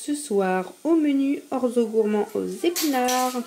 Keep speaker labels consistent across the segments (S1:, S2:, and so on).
S1: Ce soir, au menu, orzo gourmand aux épinards.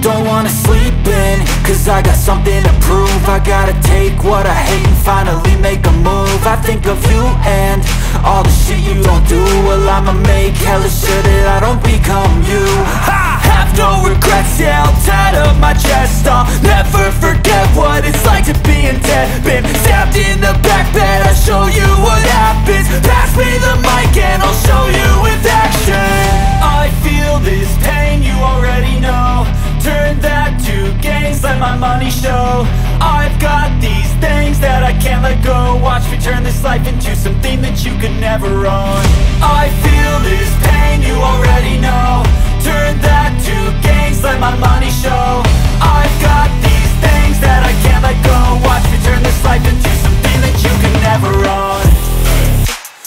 S2: Don't wanna sleep in, cause I got something to prove. I gotta take what I hate and finally make a move. I think of you and all the shit you don't do. Well, I'ma make hella sure that I don't become you. I have no regrets, yeah, I'll tie up my chest. I'll never forget what it's like to be in debt. Been stabbed in the back bed, I'll show you what happens. Pass me the mic and I'll show you with action. I feel this pain, you already know. Turn that to gains, let my money show. I've got these things that I can't let go. Watch me turn this life into something that you could never own. I feel this pain, you already know. Turn that to gains, let my money show. I've got these things that I can't let go. Watch me turn this life into something that you could never own.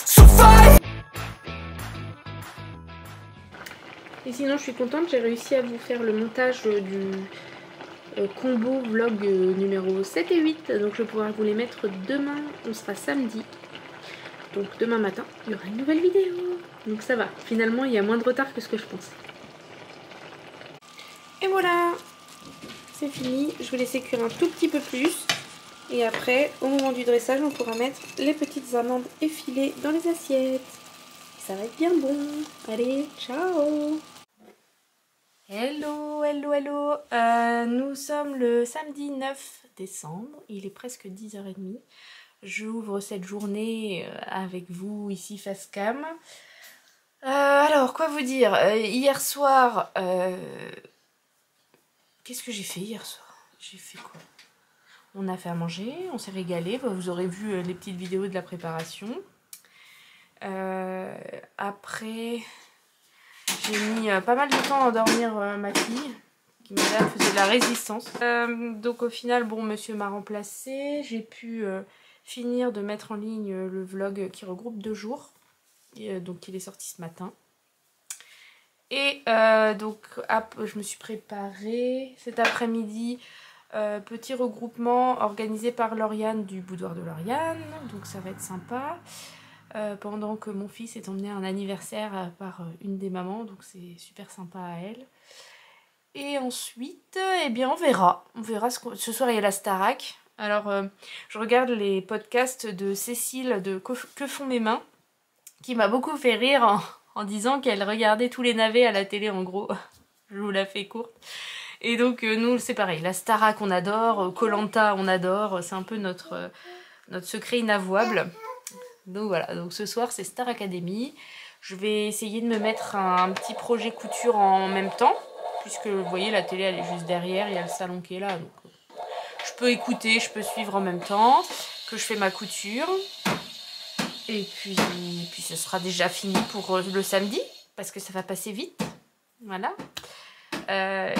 S2: So fight.
S1: Et sinon, je suis contente, j'ai réussi à vous faire le montage du combo vlog numéro 7 et 8. Donc je vais pouvoir vous les mettre demain, on sera samedi. Donc demain matin, il y aura une nouvelle vidéo. Donc ça va, finalement il y a moins de retard que ce que je pensais. Et voilà, c'est fini. Je vais laisser cuire un tout petit peu plus. Et après, au moment du dressage, on pourra mettre les petites amandes effilées dans les assiettes. Ça va être bien bon. Allez, ciao! Hello, hello, hello. Nous sommes le samedi 9 décembre. Il est presque 10h30. J'ouvre cette journée avec vous ici face cam. Alors, quoi vous dire? Hier soir... Qu'est-ce que j'ai fait hier soir? J'ai fait quoi? On a fait à manger, on s'est régalé. Vous aurez vu les petites vidéos de la préparation. Après... J'ai mis pas mal de temps à endormir ma fille, qui madame faisait de la résistance. Donc au final, bon, monsieur m'a remplacé. J'ai pu finir de mettre en ligne le vlog qui regroupe 2 jours. Donc il est sorti ce matin. Et donc je me suis préparée cet après-midi. Petit regroupement organisé par Lauriane du boudoir de Lauriane. Donc ça va être sympa. Pendant que mon fils est emmené à un anniversaire par une des mamans, donc c'est super sympa à elle. Et ensuite, eh bien on verra ce soir il y a la Starac. Alors je regarde les podcasts de Cécile de Que font mes mains, qui m'a beaucoup fait rire en disant qu'elle regardait tous les navets à la télé en gros. Je vous la fais courte. Et donc nous c'est pareil, la Starac on adore, Koh-Lanta on adore, c'est un peu notre secret inavouable. Donc voilà, donc ce soir c'est Star Academy. Je vais essayer de me mettre un petit projet couture en même temps, puisque vous voyez la télé elle est juste derrière, il y a le salon qui est là, donc je peux écouter, je peux suivre en même temps que je fais ma couture. Et puis ce sera déjà fini pour le samedi, parce que ça va passer vite. Voilà.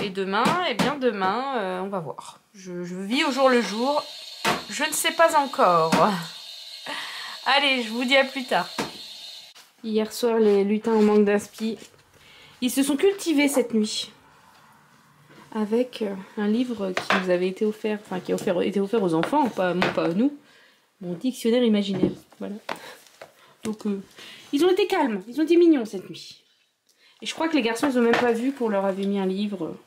S1: Et demain, eh bien demain, on va voir. Je vis au jour le jour, je ne sais pas encore. Allez, je vous dis à plus tard. Hier soir, les lutins en manque d'inspi, ils se sont cultivés cette nuit. Avec un livre qui nous avait été offert, enfin qui a été offert aux enfants, pas à nous. Mon dictionnaire imaginaire, voilà. Donc, ils ont été calmes, ils ont été mignons cette nuit. Et je crois que les garçons, ils ont même pas vu qu'on leur avait mis un livre.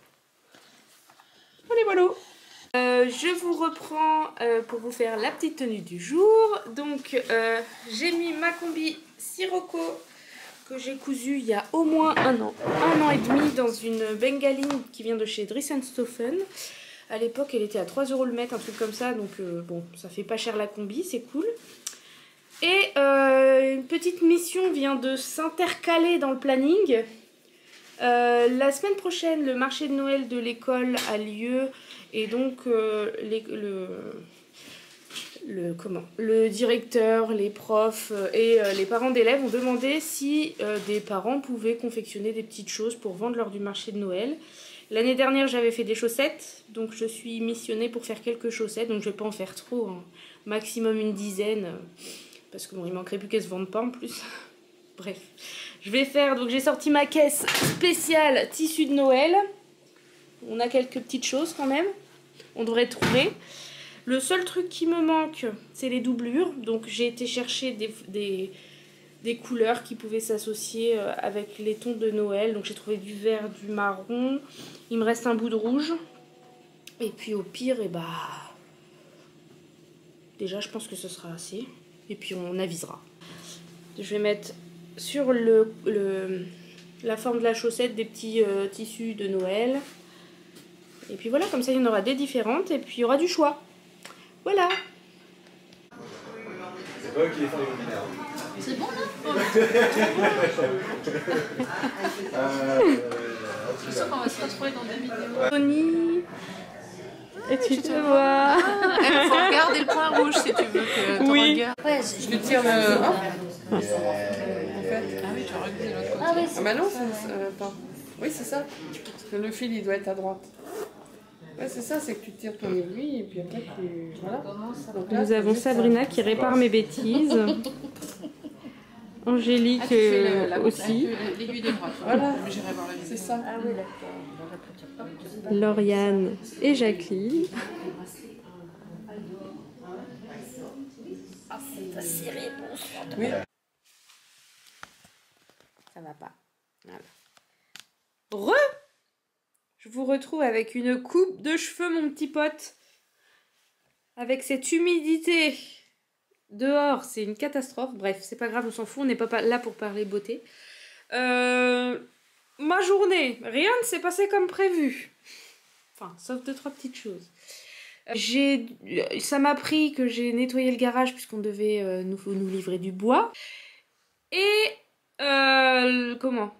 S1: Allez, voilà. Je vous reprends pour vous faire la petite tenue du jour. Donc j'ai mis ma combi Sirocco que j'ai cousue il y a au moins un an et demi dans une bengaline qui vient de chez Dressenstoffen. À l'époque elle était à 3 € le mètre, un truc comme ça, donc bon, ça fait pas cher la combi, c'est cool. Et une petite mission vient de s'intercaler dans le planning. La semaine prochaine, le marché de Noël de l'école a lieu. Et donc le directeur, les profs et les parents d'élèves ont demandé si des parents pouvaient confectionner des petites choses pour vendre lors du marché de Noël. L'année dernière j'avais fait des chaussettes, donc je suis missionnée pour faire quelques chaussettes, donc je vais pas en faire trop, hein. Maximum une dizaine, parce que bon il manquerait plus qu'elles se vendent pas en plus. Bref, je vais faire, donc j'ai sorti ma caisse spéciale tissu de Noël. On a quelques petites choses quand même, on devrait trouver. Le seul truc qui me manque, c'est les doublures. Donc j'ai été chercher des couleurs qui pouvaient s'associer avec les tons de Noël. Donc j'ai trouvé du vert, du marron. Il me reste un bout de rouge. Et puis au pire, et bah... déjà je pense que ce sera assez. Et puis on avisera. Je vais mettre sur la forme de la chaussette des petits tissus de Noël. Et puis voilà, comme ça il y en aura des différentes. Et puis il y aura du choix. Voilà.
S3: C'est pas eux qui les font les webinaires.
S4: C'est bon là? Je suis sûre qu'on va se retrouver dans des vidéos.
S1: Tony, et tu te vois.
S4: Il faut regarder le point rouge si tu veux que tu regardes.
S5: Ouais,
S4: Je vais te dire le... En fait. Ah oui, tu as regardé l'autre côté.
S5: Ah oui,
S4: Ah bah non, attends. Oui, c'est ça. Parce que le fil, il doit être à droite. Ouais, c'est ça, c'est que tu tires ton aiguille et puis après tu... Voilà. Donc là,
S1: Nous avons Sabrina qui répare mes bêtises. Angélique aussi.
S4: L'aiguille de droite. Voilà, j'irai voir la vidéo. C'est ça.
S5: Ah oui, d'accord.
S1: Lauriane et Jacqueline.
S4: Oui.
S1: Ça va pas. Voilà. Je vous retrouve avec une coupe de cheveux, mon petit pote. Avec cette humidité dehors, c'est une catastrophe. Bref, c'est pas grave, on s'en fout, on n'est pas là pour parler beauté. Ma journée, rien ne s'est passé comme prévu. Enfin, sauf 2-3 petites choses. Ça m'a pris que j'ai nettoyé le garage puisqu'on devait nous livrer du bois. Et comment ?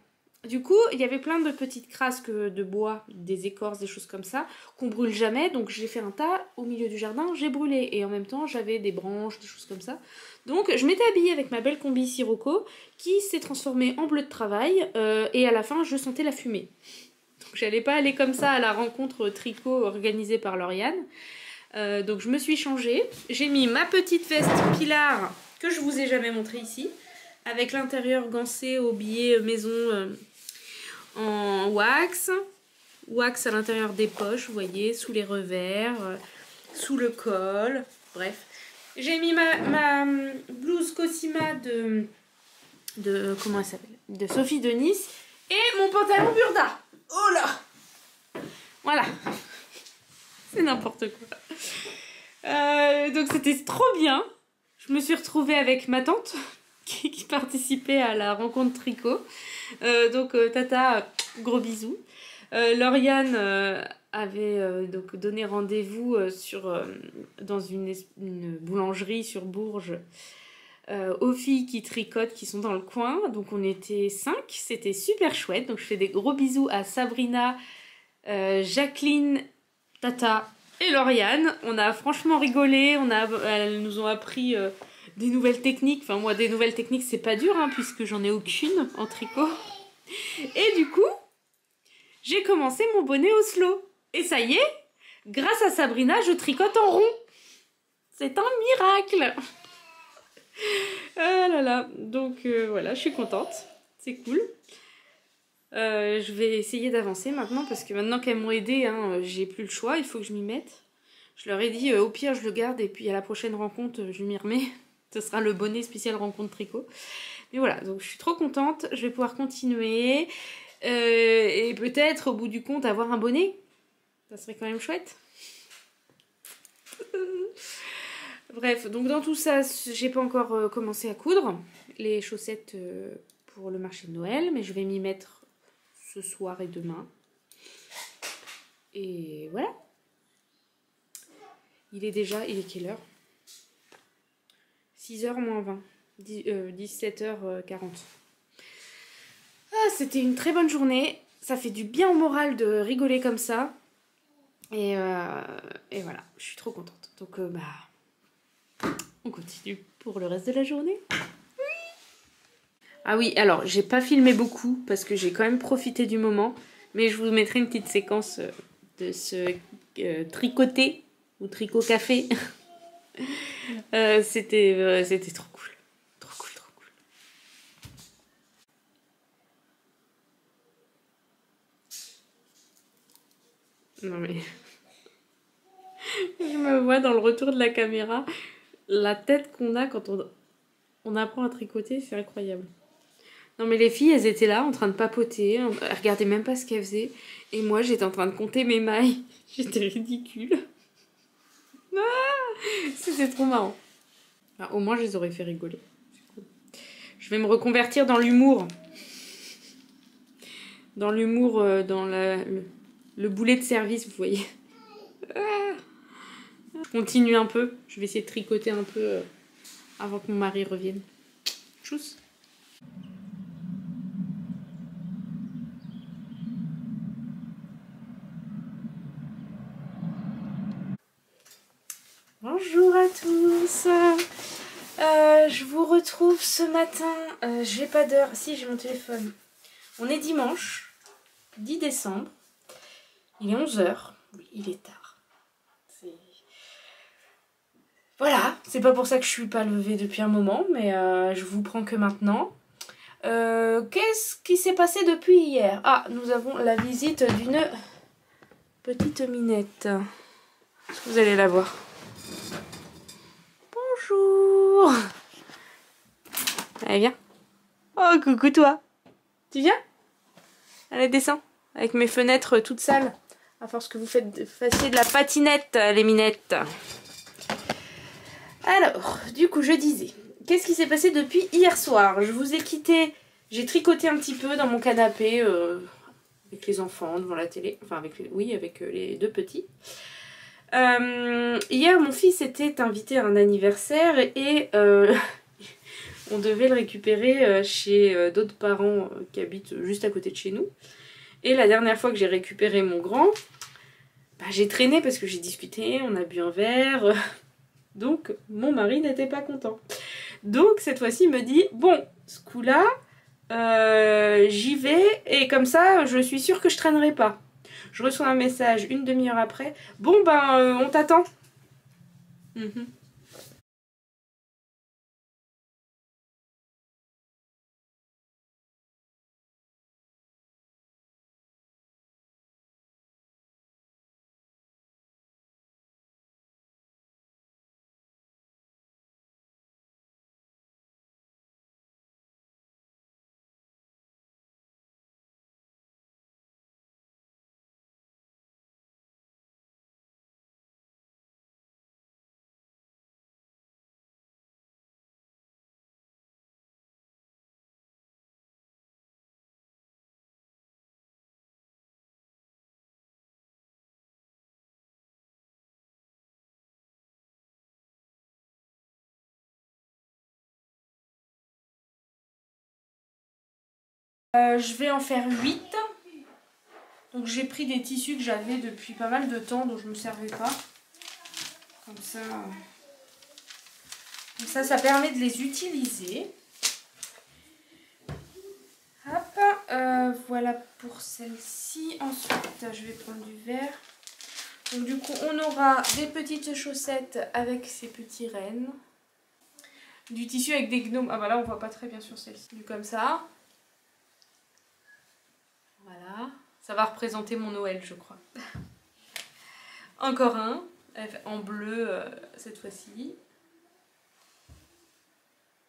S1: Du coup, il y avait plein de petites crasques de bois, des écorces, des choses comme ça, qu'on brûle jamais. Donc j'ai fait un tas au milieu du jardin, j'ai brûlé. Et en même temps, j'avais des branches, des choses comme ça. Donc je m'étais habillée avec ma belle combi Sirocco, qui s'est transformée en bleu de travail. Et à la fin, je sentais la fumée. Donc j'allais pas aller comme ça à la rencontre tricot organisée par Lauriane. Donc je me suis changée. J'ai mis ma petite veste Pilar, que je vous ai jamais montrée ici, avec l'intérieur gancé au billet maison en wax. Wax à l'intérieur des poches, vous voyez, sous les revers, sous le col, bref. J'ai mis ma blouse Cosima de comment elle s'appelle, de Sophie de Nice, et mon pantalon Burda. Oh là, voilà. C'est n'importe quoi. Donc c'était trop bien. Je me suis retrouvée avec ma tante qui participait à la rencontre tricot. Donc Tata, gros bisous. Lauriane avait donc donné rendez-vous dans une boulangerie sur Bourges aux filles qui tricotent, qui sont dans le coin. Donc on était 5, c'était super chouette. Donc je fais des gros bisous à Sabrina, Jacqueline, Tata et Lauriane. On a franchement rigolé, elles nous ont appris des nouvelles techniques. Enfin moi des nouvelles techniques c'est pas dur hein, puisque j'en ai aucune en tricot. Et du coup j'ai commencé mon bonnet Oslo. Et ça y est, grâce à Sabrina je tricote en rond. C'est un miracle. Ah là là, donc voilà, je suis contente, c'est cool. Je vais essayer d'avancer maintenant parce que maintenant qu'elles m'ont aidé, hein, j'ai plus le choix, il faut que je m'y mette. Je leur ai dit au pire je le garde et puis à la prochaine rencontre je m'y remets. Ce sera le bonnet spécial rencontre tricot. Mais voilà, donc je suis trop contente, je vais pouvoir continuer et peut-être au bout du compte avoir un bonnet. Ça serait quand même chouette. Bref, donc dans tout ça, j'ai pas encore commencé à coudre les chaussettes pour le marché de Noël, mais je vais m'y mettre ce soir et demain. Et voilà. Il est quelle heure? 6h moins 20. 17h40. Ah, c'était une très bonne journée. Ça fait du bien au moral de rigoler comme ça. Et voilà, je suis trop contente. Donc on continue pour le reste de la journée. Oui. Ah oui, alors j'ai pas filmé beaucoup parce que j'ai quand même profité du moment. Mais je vous mettrai une petite séquence de ce tricoté ou tricot café. C'était trop cool. Trop cool, trop cool. Non mais... Je me vois dans le retour de la caméra, la tête qu'on a quand on apprend à tricoter, c'est incroyable. Non mais les filles, elles étaient là en train de papoter, elles regardaient même pas ce qu'elles faisaient. Et moi, j'étais en train de compter mes mailles. J'étais ridicule. Ah, c'était trop marrant. Ah, au moins, je les aurais fait rigoler. Cool. Je vais me reconvertir dans l'humour. Dans l'humour, dans le boulet de service, vous voyez. Ah. Je continue un peu. Je vais essayer de tricoter un peu avant que mon mari revienne. Tchuss. Bonjour à tous. Je vous retrouve ce matin. J'ai pas d'heure. Si, j'ai mon téléphone. On est dimanche 10 décembre. Il est 11h. Oui, il est tard. Voilà, c'est pas pour ça que je suis pas levée depuis un moment, mais je vous prends que maintenant. Qu'est-ce qui s'est passé depuis hier? Ah, nous avons la visite d'une petite minette. Est-ce que vous allez la voir? Bonjour. Allez, viens. Oh, coucou toi. Tu viens? Allez, descends. Avec mes fenêtres toutes sales. À force que vous fassiez de la patinette, les minettes. Alors, du coup, je disais, qu'est-ce qui s'est passé depuis hier soir? Je vous ai quitté, j'ai tricoté un petit peu dans mon canapé avec les enfants devant la télé, enfin avec les deux petits. Hier, mon fils était invité à un anniversaire et on devait le récupérer chez d'autres parents qui habitent juste à côté de chez nous. Et la dernière fois que j'ai récupéré mon grand, bah, j'ai traîné parce que j'ai discuté, on a bu un verre... Donc, mon mari n'était pas content. Donc, cette fois-ci, il me dit, bon, ce coup-là, j'y vais, et comme ça, je suis sûre que je traînerai pas. Je reçois un message une demi-heure après. Bon, ben, on t'attend. Je vais en faire 8. Donc j'ai pris des tissus que j'avais depuis pas mal de temps, dont je ne me servais pas. Comme ça, ça permet de les utiliser. Hop, voilà pour celle-ci. Ensuite, je vais prendre du vert. Donc du coup, on aura des petites chaussettes avec ces petits rennes. Du tissu avec des gnomes. Ah bah là, on voit pas très bien sur celle-ci. Du comme ça. Voilà. Ça va représenter mon Noël, je crois. Encore un. En bleu, cette fois-ci.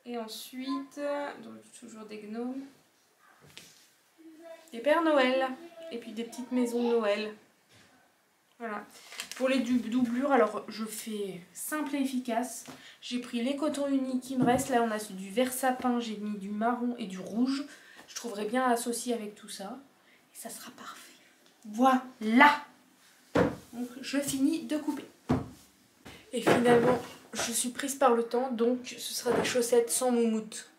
S1: Et ensuite, donc toujours des gnomes. Des Pères Noël. Et puis des petites maisons de Noël. Voilà. Pour les doublures, alors je fais simple et efficace. J'ai pris les cotons unis qui me restent. Là, on a du vert sapin. J'ai mis du marron et du rouge. Je trouverais bien associé avec tout ça. Et ça sera parfait. Voilà. Donc, je finis de couper. Et finalement, je suis prise par le temps. Donc, ce sera des chaussettes sans moumoute.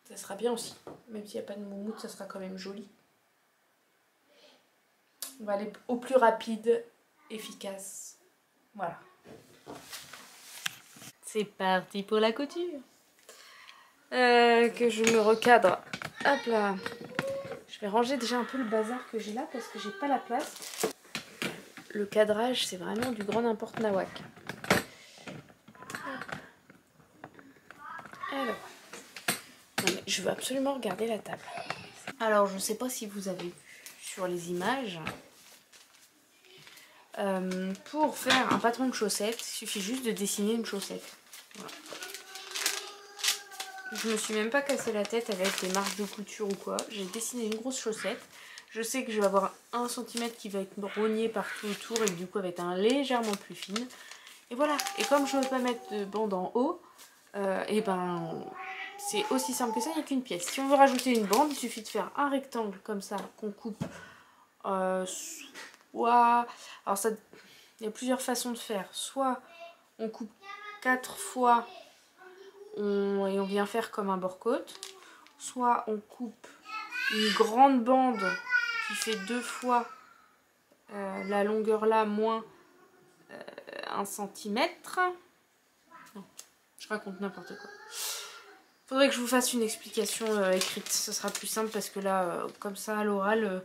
S1: Ça sera bien aussi. Même s'il n'y a pas de moumoute, ça sera quand même joli. On va aller au plus rapide, efficace. Voilà. C'est parti pour la couture. Que je me recadre. Hop là. Je vais ranger déjà un peu le bazar que j'ai là parce que j'ai pas la place. Le cadrage, c'est vraiment du grand n'importe nawak. Alors. Non mais je veux absolument regarder la table. Alors, je sais pas si vous avez vu sur les images. Pour faire un patron de chaussettes, il suffit juste de dessiner une chaussette. Voilà. Je me suis même pas cassé la tête avec des marques de couture ou quoi. J'ai dessiné une grosse chaussette. Je sais que je vais avoir 1 cm qui va être rogné partout autour et que du coup elle va être légèrement plus fine. Et voilà. Et comme je ne veux pas mettre de bande en haut, et ben c'est aussi simple que ça, il n'y a qu'une pièce. Si on veut rajouter une bande, il suffit de faire un rectangle comme ça qu'on coupe. Soit... Alors ça, il y a plusieurs façons de faire. Soit on coupe 4 fois et on vient faire comme un bord-côte. Soit on coupe une grande bande qui fait 2 fois la longueur là moins 1 cm. Non, je raconte n'importe quoi. Faudrait que je vous fasse une explication écrite, ce sera plus simple parce que là, comme ça à l'oral,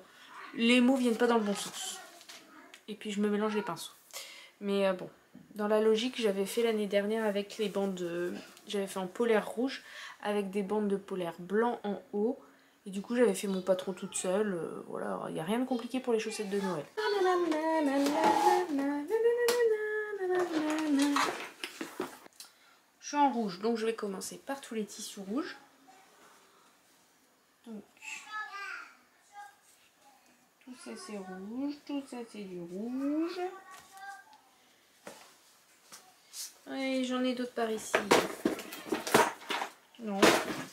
S1: les mots viennent pas dans le bon sens. Et puis je me mélange les pinceaux. Mais bon, dans la logique, j'avais fait l'année dernière avec les bandes, j'avais fait en polaire rouge avec des bandes de polaire blanc en haut. Et du coup, j'avais fait mon patron toute seule. Voilà, il n'y a rien de compliqué pour les chaussettes de Noël. Je suis en rouge, donc je vais commencer par tous les tissus rouges. Donc, tout ça c'est rouge, tout ça c'est du rouge. Et j'en ai d'autres par ici. Non,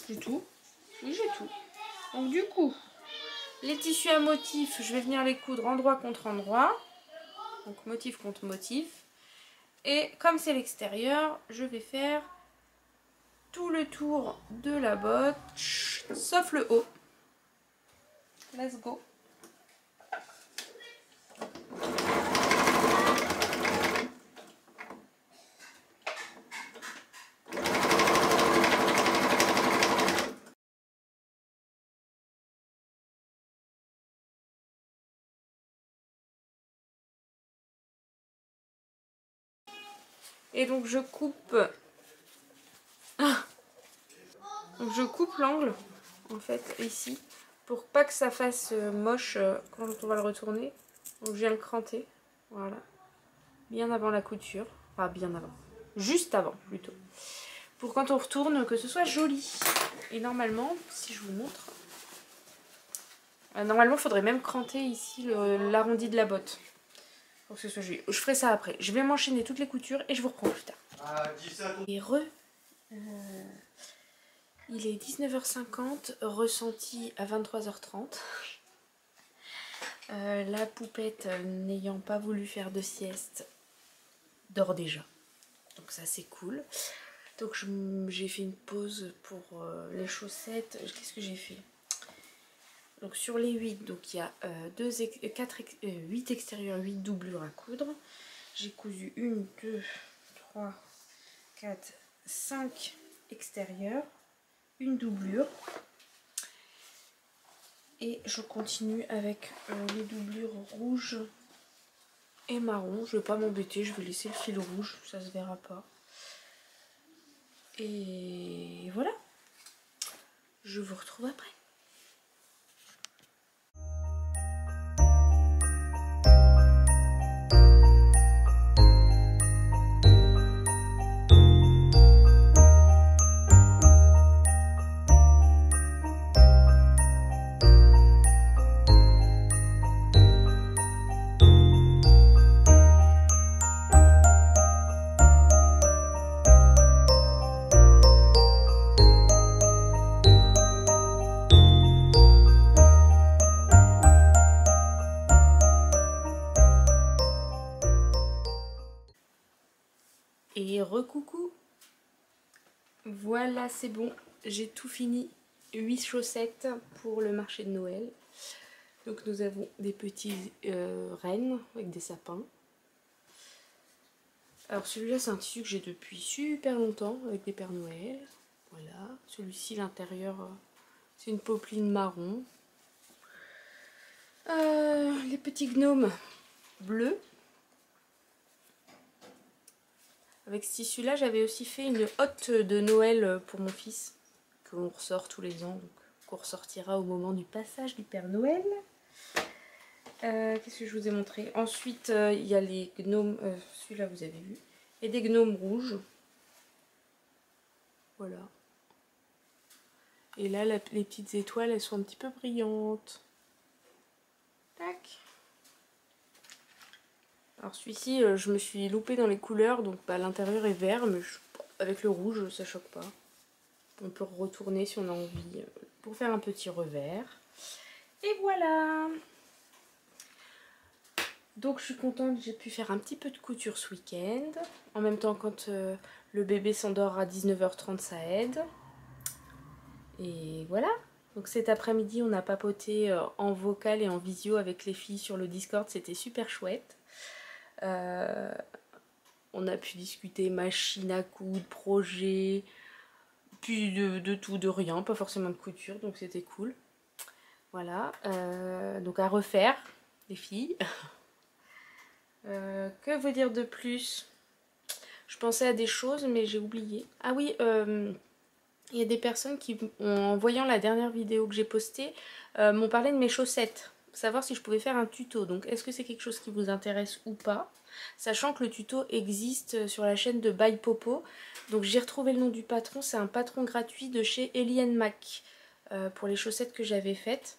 S1: j'ai tout. Oui, j'ai tout. Donc du coup, les tissus à motif, je vais venir les coudre endroit contre endroit. Donc motif contre motif. Et comme c'est l'extérieur, je vais faire tout le tour de la botte, sauf le haut. Let's go. Et donc je coupe l'angle en fait ici pour pas que ça fasse moche quand on va le retourner. Donc je viens le cranter, voilà, bien avant la couture, enfin bien avant, juste avant plutôt, pour quand on retourne que ce soit joli. Et normalement, si je vous montre, normalement il faudrait même cranter ici l'arrondi de la botte. Pour que ce soit joli. Je ferai ça après. Je vais m'enchaîner toutes les coutures et je vous reprends plus tard. Et il est 19h50, ressenti à 23h30. La poupette, n'ayant pas voulu faire de sieste, dort déjà. Donc ça c'est cool. Donc j'ai fait une pause pour les chaussettes. Qu'est-ce que j'ai fait? Donc sur les 8, donc il y a 8 extérieurs, 8 doublures à coudre. J'ai cousu 1, 2, 3, 4, 5 extérieurs, une doublure. Et je continue avec les doublures rouges et marron. Je ne vais pas m'embêter, je vais laisser le fil rouge, ça se verra pas. Et voilà. Je vous retrouve après. Et recoucou. Voilà, c'est bon, j'ai tout fini. 8 chaussettes pour le marché de Noël. Donc nous avons des petits rennes avec des sapins. Alors celui-là c'est un tissu que j'ai depuis super longtemps avec des Pères Noël. Voilà, celui-ci l'intérieur c'est une popeline marron. Les petits gnomes bleus. Avec ce tissu-là, j'avais aussi fait une hotte de Noël pour mon fils, qu'on ressort tous les ans, donc qu'on ressortira au moment du passage du Père Noël. Qu'est-ce que je vous ai montré? Ensuite, il y a les gnomes. Celui-là, vous avez vu. Et des gnomes rouges. Voilà. Et là, les petites étoiles, elles sont un petit peu brillantes. Tac. Alors celui-ci, je me suis loupée dans les couleurs, donc bah, l'intérieur est vert, mais avec le rouge, ça choque pas. On peut retourner si on a envie pour faire un petit revers. Et voilà. Donc je suis contente, j'ai pu faire un petit peu de couture ce week-end. En même temps, quand le bébé s'endort à 19h30, ça aide. Et voilà. Donc cet après-midi, on a papoté en vocal et en visio avec les filles sur le Discord. C'était super chouette. On a pu discuter machine à coudre, projet, puis de tout, de rien, pas forcément de couture, donc c'était cool. Voilà. Donc à refaire, les filles. Que vous dire de plus? Je pensais à des choses mais j'ai oublié. Ah oui, il y a des personnes qui, en voyant la dernière vidéo que j'ai postée, m'ont parlé de mes chaussettes. Savoir si je pouvais faire un tuto. Donc est-ce que c'est quelque chose qui vous intéresse ou pas? Sachant que le tuto existe sur la chaîne de By Popo. Donc j'ai retrouvé le nom du patron. C'est un patron gratuit de chez Ellie & Mac. Pour les chaussettes que j'avais faites.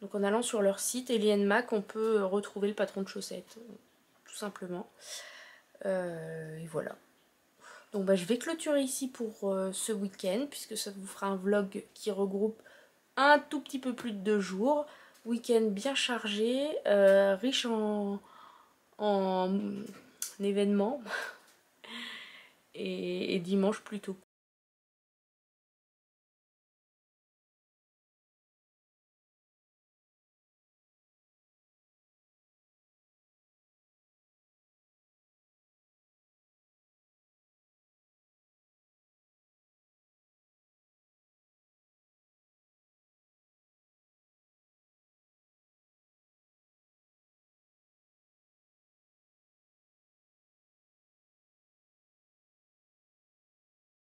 S1: Donc en allant sur leur site Ellie & Mac, on peut retrouver le patron de chaussettes. Tout simplement. Et voilà. Donc bah, je vais clôturer ici pour ce week-end, puisque ça vous fera un vlog qui regroupe un tout petit peu plus de 2 jours. Week-end bien chargé, riche en événements. Et dimanche plutôt